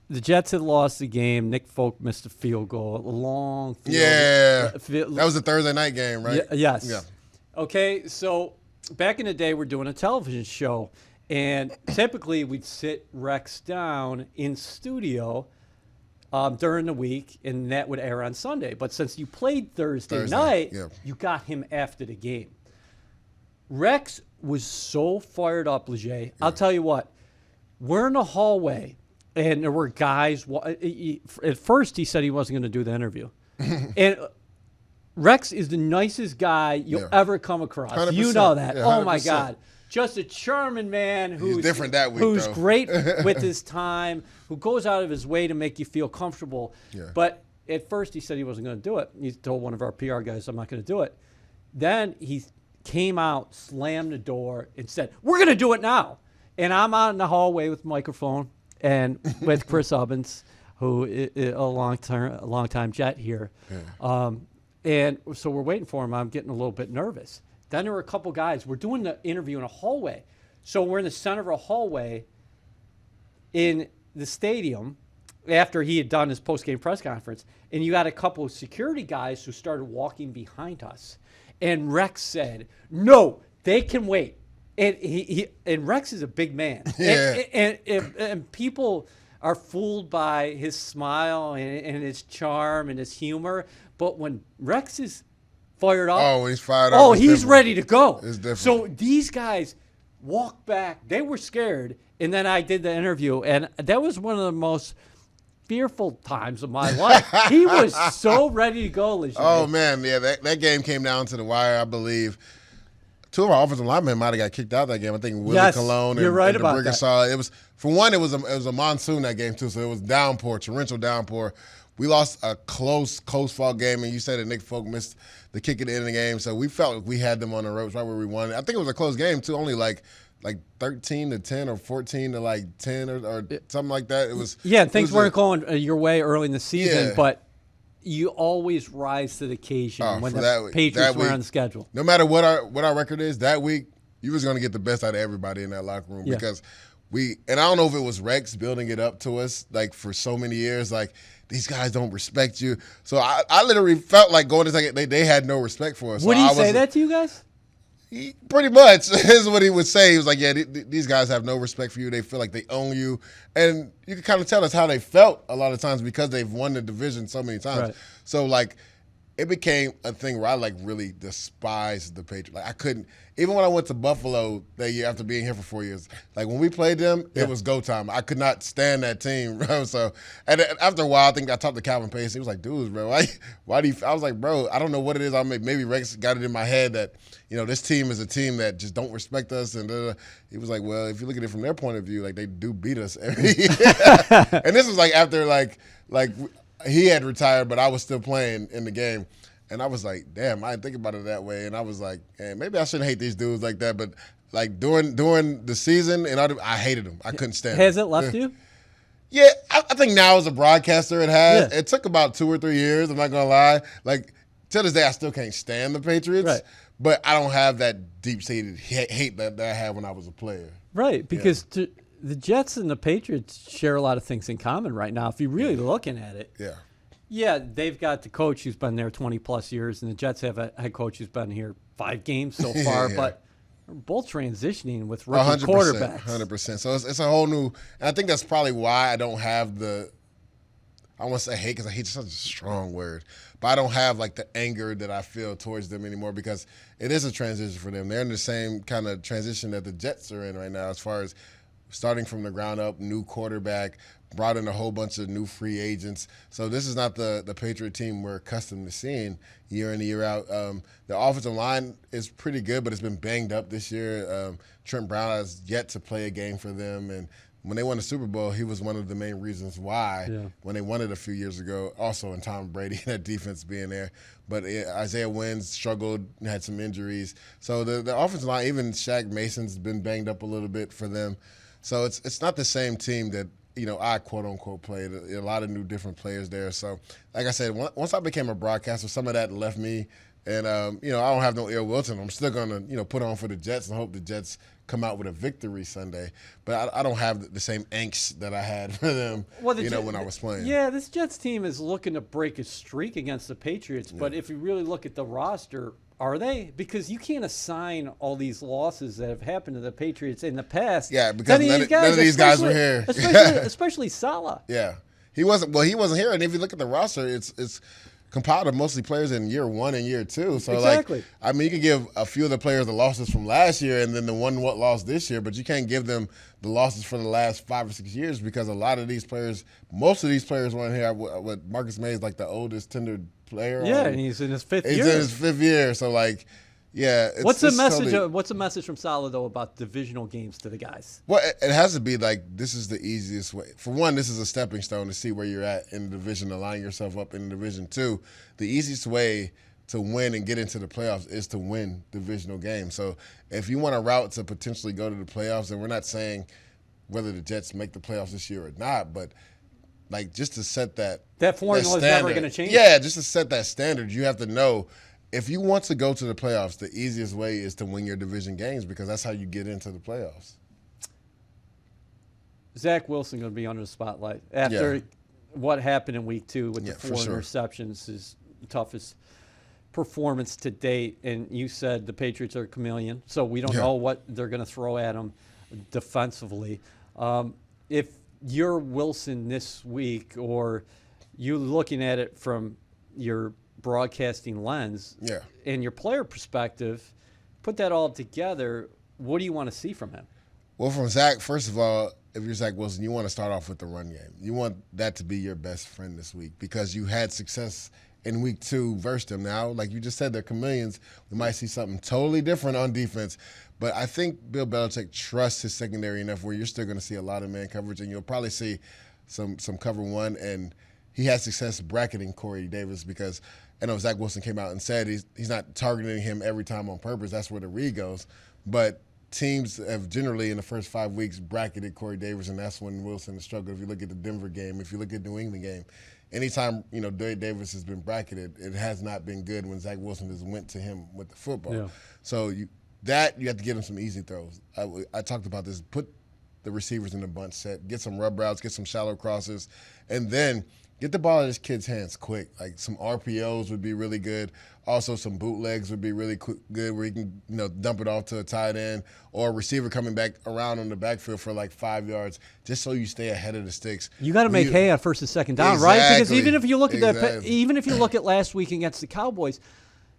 the Jets had lost the game. Nick Folk missed a field goal, a long field. Yeah. That was a Thursday night game, right? Yes. Yeah. Okay, so back in the day, we're doing a television show, and typically we'd sit Rex down in studio during the week, and that would air on Sunday. But since you played Thursday night, you got him after the game. Rex was so fired up, Leger. Yeah. I'll tell you what, we're in the hallway, and there were guys. At first, he said he wasn't going to do the interview. And Rex is the nicest guy you'll ever come across. 100%. You know that. Yeah, oh, my God. Just a charming man who's different that week, who's great with his time, who goes out of his way to make you feel comfortable. Yeah. But at first, he said he wasn't going to do it. He told one of our PR guys, I'm not going to do it. Then he came out, slammed the door, and said, we're going to do it now. And I'm out in the hallway with a microphone and with Chris Ubbins, who is a long-time Jet here. Yeah. And so we're waiting for him. I'm getting a little bit nervous. Then there were a couple guys. We're doing the interview in a hallway. So we're in the center of a hallway in the stadium after he had done his post-game press conference. And you got a couple of security guys who started walking behind us. And Rex said, no, they can wait. And Rex is a big man. Yeah. And people are fooled by his smile and his charm and his humor. But when Rex is fired up, he's fired up. Oh, he's ready to go. It's different. So these guys walked back. They were scared. And then I did the interview. And that was one of the most fearful times of my life. He was so ready to go, Leger. Oh, man. Yeah, that game came down to the wire, I believe. two of our offensive linemen might have got kicked out of that game. I think Willie Yes, Colon you're and, right and about DeBrigger. It was, for one, it was a monsoon that game too, so it was downpour, torrential downpour. We lost a close fought game, and you said that Nick Folk missed the kick at the end of the game, so we felt like we had them on the ropes right where we wanted. I think it was a close game too, only like 13-10 or 14-10 or something like that. It was things weren't going your way early in the season, Yeah. but you always rise to the occasion when the Patriots were on the schedule. No matter what our record is that week, you was going to get the best out of everybody in that locker room because and I don't know if it was Rex building it up to us like for so many years, like these guys don't respect you. So I literally felt like going to they had no respect for us. Would he say that to you guys? He, pretty much is what he would say. He was like, yeah, these guys have no respect for you. They feel like they own you. And you can kind of tell us how they felt a lot of times because they've won the division so many times. Right. So, like, it became a thing where I, like, really despised the Patriots. Like, I couldn't – even when I went to Buffalo that year after being here for 4 years, like, when we played them, it was go time. I could not stand that team, bro. So, and after a while, I think I talked to Calvin Pace. He was like, dude, bro, why do you – I was like, bro, I don't know what it is. Maybe Rex got it in my head that – this team is a team that just don't respect us. And he was like, well, if you look at it from their point of view, like they do beat us every year. And this was like after like he had retired, but I was still playing in the game. And I was like, damn, I didn't think about it that way. And I was like, man, maybe I shouldn't hate these dudes like that. But like during the season, and I hated them. I couldn't stand Has them. it left you? Yeah, I think now as a broadcaster it has. Yeah. It took about 2 or 3 years, I'm not going to lie. Like, to this day, I still can't stand the Patriots. Right. But I don't have that deep-seated hate that I had when I was a player. Right, because the Jets and the Patriots share a lot of things in common right now. If you're really looking at it. Yeah. Yeah, they've got the coach who's been there 20-plus years, and the Jets have a head coach who's been here 5 games so far. But they're both transitioning with rookie 100%, quarterbacks. 100%. So it's a whole new – and I think that's probably why I don't have the – I want to say hate because I hate is such a strong word. But I don't have, like, the anger that I feel towards them anymore because it is a transition for them. They're in the same kind of transition that the Jets are in right now as far as starting from the ground up, new quarterback, brought in a whole bunch of new free agents. So this is not the Patriot team we're accustomed to seeing year in and year out. The offensive line is pretty good, but it's been banged up this year. Trent Brown has yet to play a game for them, and when they won the Super Bowl, he was one of the main reasons why when they won it a few years ago, also in Tom Brady and that defense being there. But Isaiah Wynn struggled, had some injuries. So the offensive line, even Shaq Mason's been banged up a little bit for them. So it's not the same team that, I quote-unquote played. A lot of new different players there. So, like I said, once I became a broadcaster, some of that left me. And, I don't have no ill will to them. I'm still going to, put on for the Jets and hope the Jets come out with a victory Sunday. But I don't have the same angst that I had for them, when I was playing. Yeah, this Jets team is looking to break a streak against the Patriots. But if you really look at the roster, are they? Because you can't assign all these losses that have happened to the Patriots in the past. Yeah, because none of these guys were here. Especially Salah. Yeah. He wasn't here. And if you look at the roster, it's compiled of mostly players in year 1 and year 2. So, exactly. You can give a few of the players the losses from last year and then the one what lost this year, but you can't give them the losses for the last 5 or 6 years because a lot of these players, most of these players weren't here. What Marcus May is like the oldest tenured player. Yeah, and he's in his 5th year. He's in his 5th year. So, what's the message? What's the message from Salah though about divisional games to the guys? Well, it has to be like this is the easiest way. For one, this is a stepping stone to see where you're at in the division, to line yourself up in the division. 2, the easiest way to win and get into the playoffs is to win divisional games. So if you want a route to potentially go to the playoffs, and we're not saying whether the Jets make the playoffs this year or not, but just to set that formula is never going to change. Yeah, just to set that standard, you have to know. If you want to go to the playoffs, the easiest way is to win your division games because that's how you get into the playoffs. Zach Wilson going to be under the spotlight after what happened in week 2 with the 4 interceptions, his toughest performance to date. And you said the Patriots are a chameleon, so we don't know what they're going to throw at him defensively. If you're Wilson this week, or you looking at it from your broadcasting lens and your player perspective, put that all together, what do you want to see from him? Well, from Zach, first of all, if you're Zach Wilson, you want to start off with the run game. You want that to be your best friend this week because you had success in week 2 versus them. Now, like you just said, they're chameleons. We might see something totally different on defense. But I think Bill Belichick trusts his secondary enough where you're still going to see a lot of man coverage, and you'll probably see some cover one. And he had success bracketing Corey Davis because I know Zach Wilson came out and said he's not targeting him every time on purpose. That's where the read goes. But teams have generally in the first 5 weeks bracketed Corey Davis, and that's when Wilson has struggled. If you look at the Denver game, if you look at the New England game, anytime Davis has been bracketed, it has not been good when Zach Wilson just went to him with the football. Yeah. So you have to get him some easy throws. I talked about this. Put the receivers in the bunch set, get some rub routes, get some shallow crosses, and then get the ball in this kid's hands quick. Like some RPOs would be really good. Also, some bootlegs would be really good where you can dump it off to a tight end or a receiver coming back around on the backfield for like 5 yards, just so you stay ahere of the sticks. You got to make hay on first and second down, right? Because even if you look at even if you look at last week against the Cowboys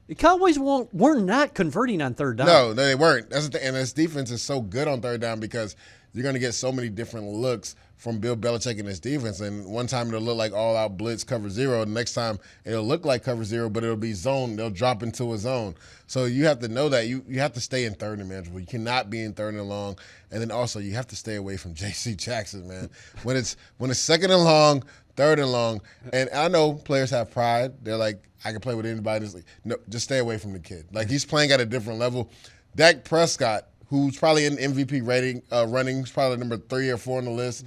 were not converting on third down. No, they weren't. That's the thing. And this defense is so good on third down because you're going to get so many different looks from Bill Belichick and his defense. And one time it'll look like all-out blitz cover zero. The next time it'll look like cover zero, but it'll be zone. They'll drop into a zone. So you have to know that. You have to stay in third and manageable. You cannot be in third and long. And then also you have to stay away from J.C. Jackson, man. When it's second and long, third and long, and I know players have pride. They're like, I can play with anybody. No, just stay away from the kid. Like, he's playing at a different level. Dak Prescott, who's probably in MVP running, he's probably number 3 or 4 on the list.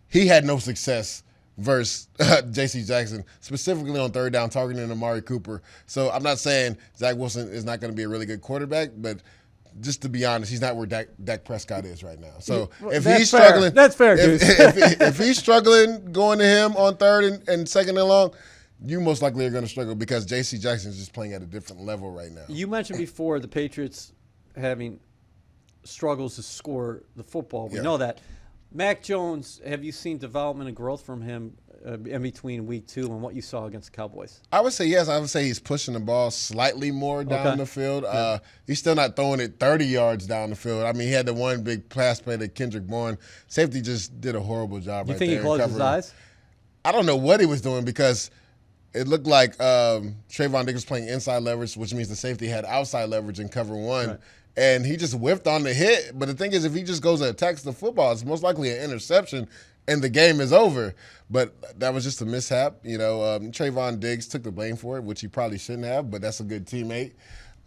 He had no success versus J.C. Jackson, specifically on third down, targeting Amari Cooper. So I'm not saying Zach Wilson is not going to be a really good quarterback, but just to be honest, he's not where Dak Prescott is right now. So if he's struggling, that's fair. If he's struggling going to him on third and second and long, you most likely are going to struggle because J.C. Jackson is just playing at a different level right now. You mentioned before the Patriots having struggles to score the football. We know that. Mac Jones, have you seen development and growth from him in between week 2 and what you saw against the Cowboys? I would say yes. I would say he's pushing the ball slightly more down the field. He's still not throwing it 30 yards down the field. I mean, he had the one big pass play to Kendrick Bourne. Safety just did a horrible job right there. You think he closed his eyes? I don't know what he was doing because it looked like Trayvon Diggs was playing inside leverage, which means the safety had outside leverage in cover 1. Right. And he just whiffed on the hit. But the thing is, if he just goes and attacks the football, it's most likely an interception, and the game is over. But that was just a mishap. Trayvon Diggs took the blame for it, which he probably shouldn't have, but that's a good teammate.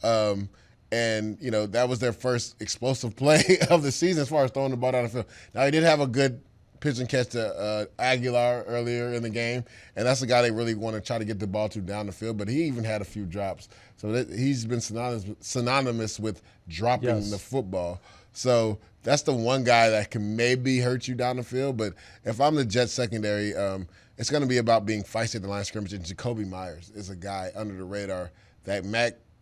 And that was their first explosive play of the season as far as throwing the ball down the field. Now, he did have a good pitch and catch to Aguilar earlier in the game, and that's the guy they really want to try to get the ball to down the field, but he even had a few drops. So he's been synonymous with dropping the football. So that's the one guy that can maybe hurt you down the field, but if I'm the Jets secondary, it's going to be about being feisty at the line of scrimmage, and Jacoby Myers is a guy under the radar that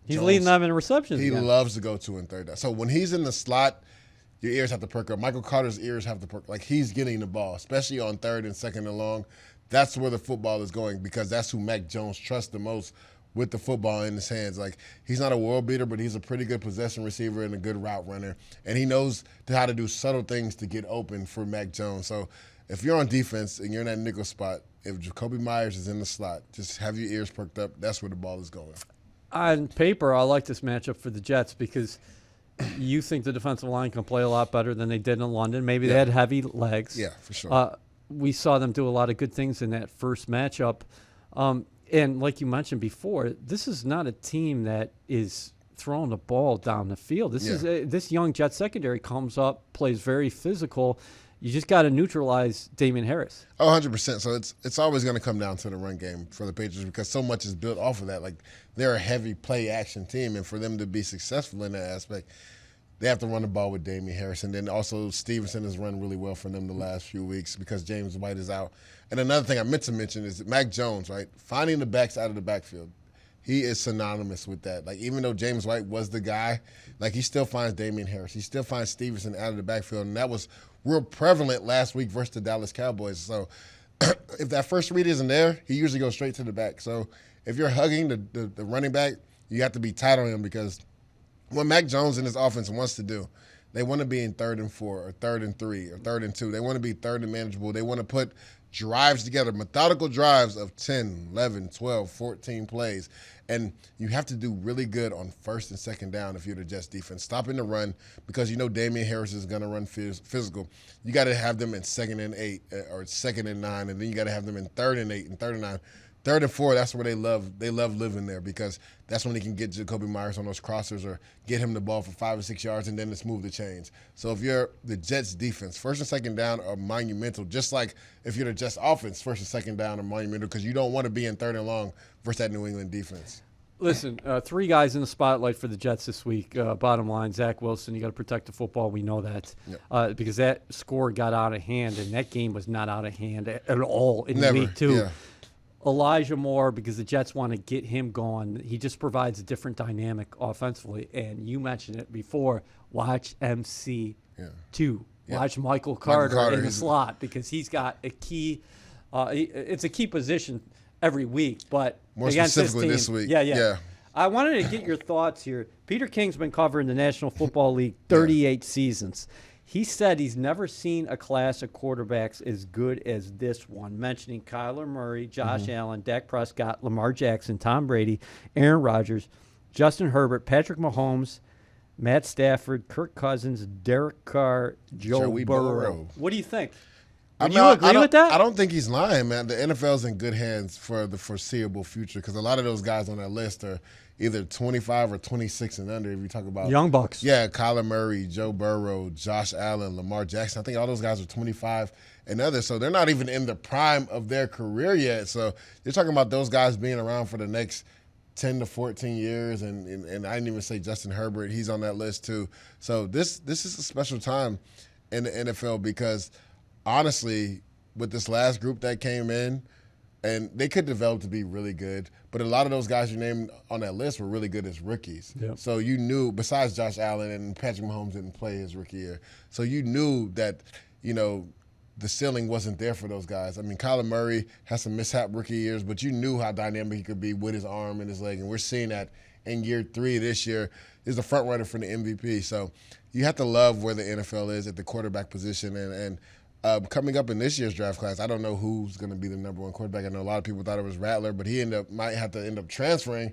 He's leading them in receptions. He loves to go to in third down. So when he's in the slot, your ears have to perk up. Michael Carter's ears have to perk. Like, he's getting the ball, especially on third and second and long. That's where the football is going because that's who Mac Jones trusts the most with the football in his hands. Like, he's not a world beater, but he's a pretty good possession receiver and a good route runner. And he knows how to do subtle things to get open for Mac Jones. So if you're on defense and you're in that nickel spot, if Jacoby Myers is in the slot, just have your ears perked up. That's where the ball is going. On paper, I like this matchup for the Jets because you think the defensive line can play a lot better than they did in London. Maybe they had heavy legs. Yeah, for sure. We saw them do a lot of good things in that first matchup. And like you mentioned before, this is not a team that is throwing the ball down the field. This young Jets secondary comes up, plays very physical. You just got to neutralize Damian Harris. 100%. So it's always going to come down to the run game for the Patriots because so much is built off of that. Like, they're a heavy play action team, and for them to be successful in that aspect, they have to run the ball with Damian Harris. And then also Stevenson has run really well for them the last few weeks because James White is out. And another thing I meant to mention is Mac Jones, right? Finding the backs out of the backfield. He is synonymous with that. Like, even though James White was the guy, like, he still finds Damian Harris. He still finds Stevenson out of the backfield, and that was real prevalent last week versus the Dallas Cowboys. So if that first read isn't there, he usually goes straight to the back. So if you're hugging the running back, you have to be tight on him because what Mac Jones and his offense wants to do, they want to be in 3rd and 4 or 3rd and 3 or 3rd and 2. They want to be third and manageable. They want to put drives together, methodical drives of 10, 11, 12, 14 plays. And you have to do really good on first and second down if you're the Jets defense. Stopping the run because you know Damian Harris is going to run physical. You got to have them in 2nd and 8 or 2nd and 9, and then you got to have them in 3rd and 8 and 3rd and 9. 3rd and 4, that's where they love living there because that's when they can get Jacoby Myers on those crossers or get him the ball for 5 or 6 yards and then it's move the chains. So if you're the Jets defense, first and second down are monumental, just like if you're the Jets offense, first and second down are monumental because you don't want to be in 3rd and long versus that New England defense. Listen, 3 guys in the spotlight for the Jets this week. Bottom line, Zach Wilson, you got to protect the football. We know that because that score got out of hand, and that game was not out of hand at all in week 2. Yeah. Elijah Moore, because the Jets want to get him going. He just provides a different dynamic offensively. And you mentioned it before. Watch MC2. Yeah. Watch Michael Carter in the slot because he's got a key. It's a key position every week, but more against specifically this team, this week. Yeah. I wanted to get your thoughts here. Peter King's been covering the National Football League 38 seasons. He said he's never seen a class of quarterbacks as good as this one, mentioning Kyler Murray, Josh Allen, Dak Prescott, Lamar Jackson, Tom Brady, Aaron Rodgers, Justin Herbert, Patrick Mahomes, Matt Stafford, Kirk Cousins, Derek Carr, Joe Burrow. What do you think? Would you agree with that? I don't think he's lying, man. The NFL's in good hands for the foreseeable future because a lot of those guys on that list are either 25 or 26 and under if you talk about Young Bucks. Yeah, Kyler Murray, Joe Burrow, Josh Allen, Lamar Jackson. I think all those guys are 25 and under, so they're not even in the prime of their career yet. So you're talking about those guys being around for the next 10 to 14 years, and I didn't even say Justin Herbert. He's on that list too. So this is a special time in the NFL because honestly, with this last group that came in, and they could develop to be really good, but a lot of those guys you named on that list were really good as rookies. Yep. So you knew, besides Josh Allen and Patrick Mahomes didn't play his rookie year, so you knew that, the ceiling wasn't there for those guys. I mean, Kyler Murray has some mishap rookie years, but you knew how dynamic he could be with his arm and his leg, and we're seeing that in year 3 this year. Is the front runner for the MVP. So you have to love where the NFL is at the quarterback position, and coming up in this year's draft class, I don't know who's going to be the number 1 quarterback. I know a lot of people thought it was Rattler, but he might have to end up transferring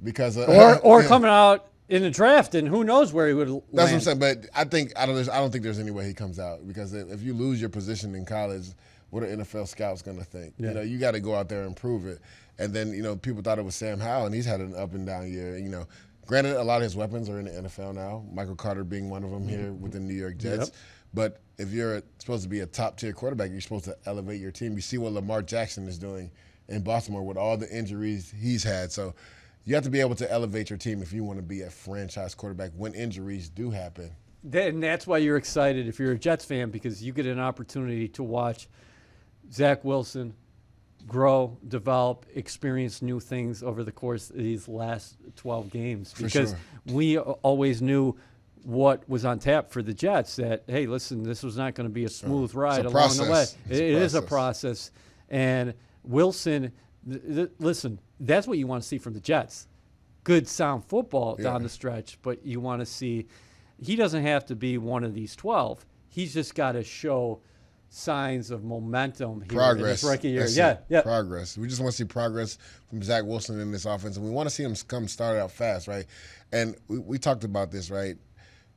because or coming out in the draft, and who knows where he would land. That's what I'm saying. But I don't think there's any way he comes out because if you lose your position in college, what are NFL scouts going to think? Yeah. You got to go out there and prove it. And then people thought it was Sam Howell, and he's had an up and down year. Granted, a lot of his weapons are in the NFL now. Michael Carter being one of them here with the New York Jets. Yep. But if you're supposed to be a top-tier quarterback, you're supposed to elevate your team. You see what Lamar Jackson is doing in Baltimore with all the injuries he's had. So you have to be able to elevate your team if you want to be a franchise quarterback when injuries do happen. And that's why you're excited if you're a Jets fan, because you get an opportunity to watch Zach Wilson grow, develop, experience new things over the course of these last 12 games. Because we always knew what was on tap for the Jets, that, hey, listen, this was not going to be a smooth ride along the way. It is a process. And Wilson, listen, that's what you want to see from the Jets. Good, sound football down the stretch, but you want to see he doesn't have to be one of these 12. He's just got to show signs of momentum here in his rookie year. Yeah. Progress. We just want to see progress from Zach Wilson in this offense, and we want to see him come start out fast, right? And we talked about this, right?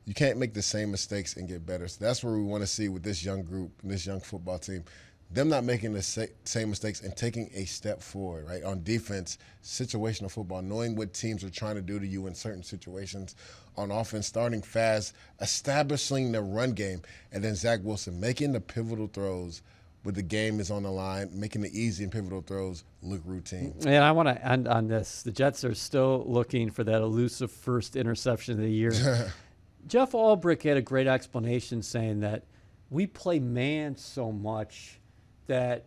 You can't make the same mistakes and get better. So that's where we want to see with this young group and this young football team. Them not making the same mistakes and taking a step forward, right? On defense, situational football, knowing what teams are trying to do to you in certain situations. On offense, starting fast, establishing the run game, and then Zach Wilson making the pivotal throws when the game is on the line, making the easy and pivotal throws look routine. And I want to end on this. The Jets are still looking for that elusive first interception of the year. Jeff Ulbrich had a great explanation saying that we play man so much that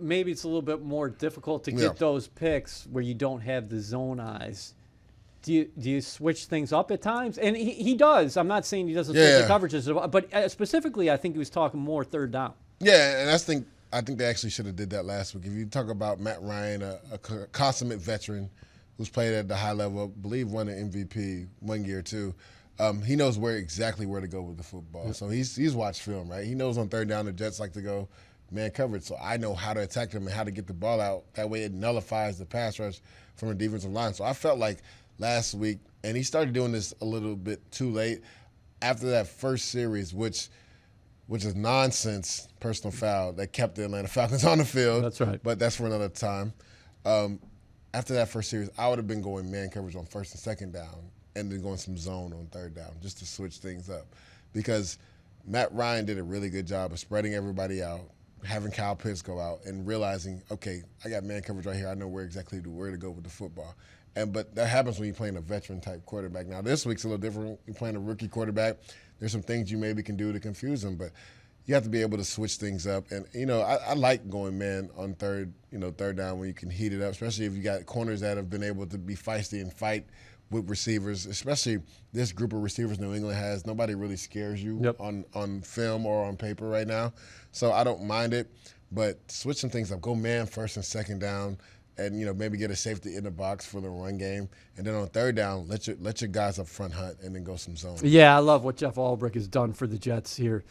maybe it's a little bit more difficult to get those picks where you don't have the zone eyes. Do you switch things up at times? And he does. I'm not saying he doesn't switch the coverages, but specifically I think he was talking more third down. Yeah, and I think they actually should have did that last week. If you talk about Matt Ryan, a consummate veteran who's played at the high level, I believe won an MVP 1 year too. He knows exactly where to go with the football. So he's watched film, right? He knows on third down the Jets like to go man coverage, so I know how to attack them and how to get the ball out. That way it nullifies the pass rush from the defensive line. So I felt like last week, and he started doing this a little bit too late, after that first series, which is nonsense, personal foul that kept the Atlanta Falcons on the field. That's right. But that's for another time. After that first series, I would have been going man coverage on first and second down and then going some zone on third down just to switch things up. Because Matt Ryan did a really good job of spreading everybody out, having Kyle Pitts go out, and realizing, okay, I got man coverage right here. I know where to go with the football. But that happens when you're playing a veteran-type quarterback. Now, this week's a little different. You're playing a rookie quarterback. There's some things you maybe can do to confuse him, but you have to be able to switch things up. And, I like going man on third down when you can heat it up, especially if you got corners that have been able to be feisty and fight with receivers, especially this group of receivers New England has. Nobody really scares you on film or on paper right now. So I don't mind it, but switch some things up. Go man first and second down, and maybe get a safety in the box for the run game, and then on third down, let your guys up front hunt, and then go some zone. Yeah, I love what Jeff Albrecht has done for the Jets here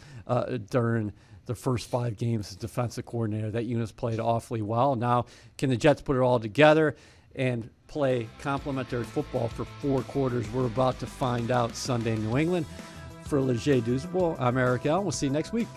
during the first 5 games as defensive coordinator. That unit's played awfully well. Now, can the Jets put it all together and play complementary football for 4 quarters? We're about to find out Sunday in New England. For Leger Douzable, I'm Eric Allen. We'll see you next week.